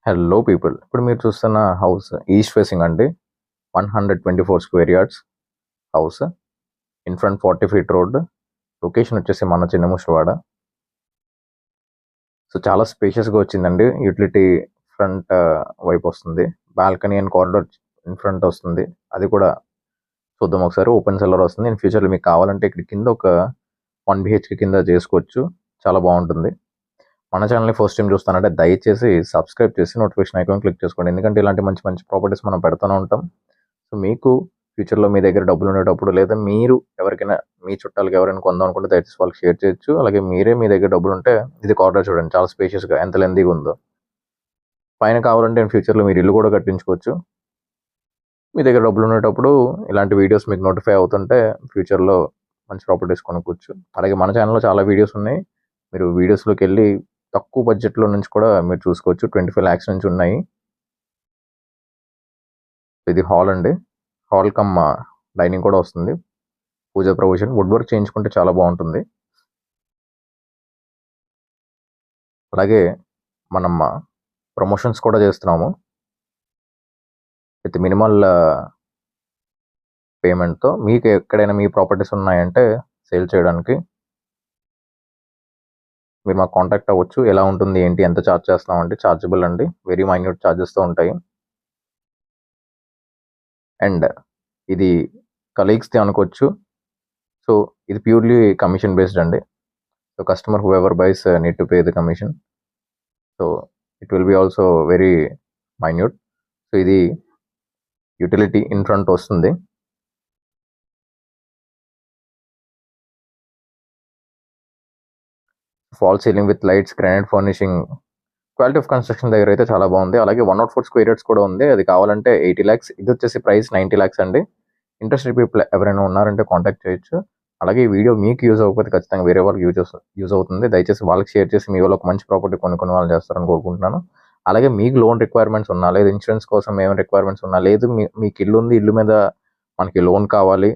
Hello people, ఇప్పుడు మీరు చూస్తున్న హౌస్ ఈస్ట్ ఫేసింగ్ అండి. 124 square yards house, in front 40 feet road. Location వచ్చేసి మన చిన్న ముషవాడ. సో చాలా స్పేషియస్గా వచ్చిందండి. యూటిలిటీ ఫ్రంట్ వైపు వస్తుంది, balcony and corridor in front వస్తుంది. అది కూడా చూద్దాం ఒకసారి. ఓపెన్ సెల్లర్ వస్తుంది. ఇన్ ఫ్యూచర్లో మీకు కావాలంటే ఇక్కడ కింద ఒక 1 BHK కింద చేసుకోవచ్చు. చాలా బాగుంటుంది. మన ఛానల్ని ఫస్ట్ టైం చూస్తానంటే దయచేసి సబ్స్క్రైబ్ చేసి నోటిఫికేషన్ ఐకాన్ క్లిక్ చేసుకోండి. ఎందుకంటే ఇలాంటి మంచి మంచి ప్రాపర్టీస్ మనం పెడుతూనే ఉంటాం. సో మీకు ఫ్యూచర్లో మీ దగ్గర డబ్బులు ఉండేటప్పుడు, లేదా మీరు ఎవరికైనా మీ చుట్టాలకి ఎవరైనా కొందాం అనుకుంటే దయచేసి వాళ్ళకి షేర్ చేయొచ్చు. అలాగే మీరే మీ దగ్గర డబ్బులు ఉంటే ఇది కార్నర్ చూడండి, చాలా స్పేషియస్గా ఎంత లెందీగా ఉందో. పైన కావాలంటే ఫ్యూచర్లో మీరు ఇల్లు కూడా కట్టించుకోవచ్చు. మీ దగ్గర డబ్బులు ఉండేటప్పుడు ఇలాంటి వీడియోస్ మీకు నోటిఫై అవుతుంటే ఫ్యూచర్లో మంచి ప్రాపర్టీస్ కొనుక్కోవచ్చు. అలాగే మన ఛానల్లో చాలా వీడియోస్ ఉన్నాయి. మీరు వీడియోస్లోకి వెళ్ళి తక్కువ బడ్జెట్లో నుంచి కూడా మీరు చూసుకోవచ్చు. 25 lakhs నుంచి ఉన్నాయి. ఇది హాల్ అండి. హాల్ కమ్ డైనింగ్ కూడా వస్తుంది. పూజా ప్రొవిజన్, వుడ్ వర్క్ చేయించుకుంటే చాలా బాగుంటుంది. అలాగే మనం ప్రమోషన్స్ కూడా చేస్తున్నాము విత్ మినిమల్ పేమెంట్తో. మీకు ఎక్కడైనా మీ ప్రాపర్టీస్ ఉన్నాయంటే సేల్ చేయడానికి మీరు మాకు కాంటాక్ట్ అవ్వచ్చు. ఎలా ఉంటుంది ఏంటి, ఎంత ఛార్జ్ చేస్తామంటే ఛార్జబుల్ అండి. వెరీ మైన్యూట్ ఛార్జెస్తో ఉంటాయి. అండ్ ఇది కలీగ్స్ది అనుకోవచ్చు. సో ఇది ప్యూర్లీ కమిషన్ బేస్డ్ అండి. So customer whoever buys need to pay the commission. So it will be also very minute. So ఇది యూటిలిటీ ఇన్ ఫ్రంట్ వస్తుంది. False ceiling with lights, granite furnishing. Quality of construction దగ్గర అయితే చాలా బాగుంది. అలాగే 104 square yards కూడా ఉంది. అది కావాలంటే 80 lakhs. ఇది వచ్చేసి ప్రైస్ 90 lakhs అండి. ఇంట్రెస్టెడ్ పీపుల్ ఎవరైనా ఉన్నారంటే కాంటాక్ట్ చేయొచ్చు. అలాగే ఈ వీడియో మీకు యూజ్ అవ్వకపోతే ఖచ్చితంగా వేరే వాళ్ళకి యూజ్ అవుతుంది. దయచేసి వాళ్ళకి షేర్ చేసి మీ వాళ్ళకి మంచి ప్రాపర్టీ కొనుక్కునే వాళ్ళు చేస్తారని కోరుకుంటున్నాను. అలాగే మీకు లోన్ రిక్వైర్మెంట్స్ ఉన్నా, లేదా ఇన్సూరెన్స్ కోసం ఏమైనా రిక్వైర్మెంట్స్ ఉన్నా, లేదు మీకు ఇల్లు ఉంది, ఇల్లు మీద మనకి లోన్ కావాలి,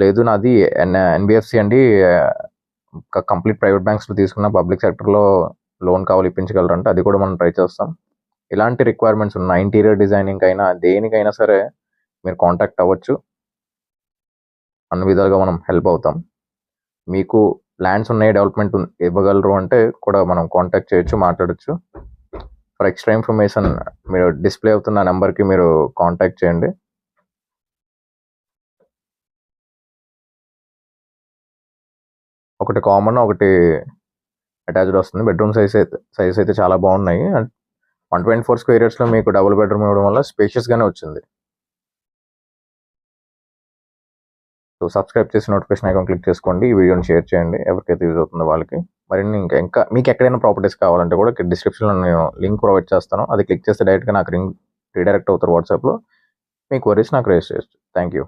లేదు నాది NBFC అండి, కంప్లీట్ ప్రైవేట్ బ్యాంక్స్లో తీసుకున్న పబ్లిక్ సెక్టర్లో లోన్ కావాలి, ఇప్పించగలరంటే అది కూడా మనం ట్రై చేస్తాం. ఇలాంటి రిక్వైర్మెంట్స్ ఉన్న ఇంటీరియర్ డిజైనింగ్ అయినా దేనికైనా సరే మీరు కాంటాక్ట్ అవ్వచ్చు. అన్ని విధాలుగా మనం హెల్ప్ అవుతాం. మీకు ల్యాండ్స్ ఉన్నాయి, డెవలప్మెంట్ ఇవ్వగలరు అంటే కూడా మనం కాంటాక్ట్ చేయొచ్చు, మాట్లాడచ్చు. ఫర్ ఎక్స్ట్రా ఇన్ఫర్మేషన్ మీరు డిస్ప్లే అవుతున్న నెంబర్కి మీరు కాంటాక్ట్ చేయండి. ఒకటి కామన్, ఒకటి అటాచ్డ్ వస్తుంది. బెడ్రూమ్ సైజ్ అయితే చాలా బాగున్నాయి. 124 స్క్వేర్ యార్డ్స్లో మీకు డబుల్ బెడ్రూమ్ ఇవ్వడం వల్ల స్పేషియస్గానే వచ్చింది. సో సబ్స్క్రైబ్ చేసి నోటిఫికేషన్ ఐకాన్ క్లిక్ చేసుకోండి. ఈ వీడియోని షేర్ చేయండి ఎవరికైతే యూజ్ అవుతుందో వాళ్ళకి. మరిన్ని ఇంకా మీకు ఎక్కడైనా ప్రాపర్టీస్ కావాలంటే కూడా డిస్క్రిప్షన్లో నేను లింక్ ప్రొవైడ్ చేస్తాను. అది క్లిక్ చేస్తే డైరెక్ట్గా నాకు రీడైరెక్ట్ అవుతారు వాట్సాప్లో. మీకు వరీస్ నాకు రేస్ చేయొచ్చు. Thank you.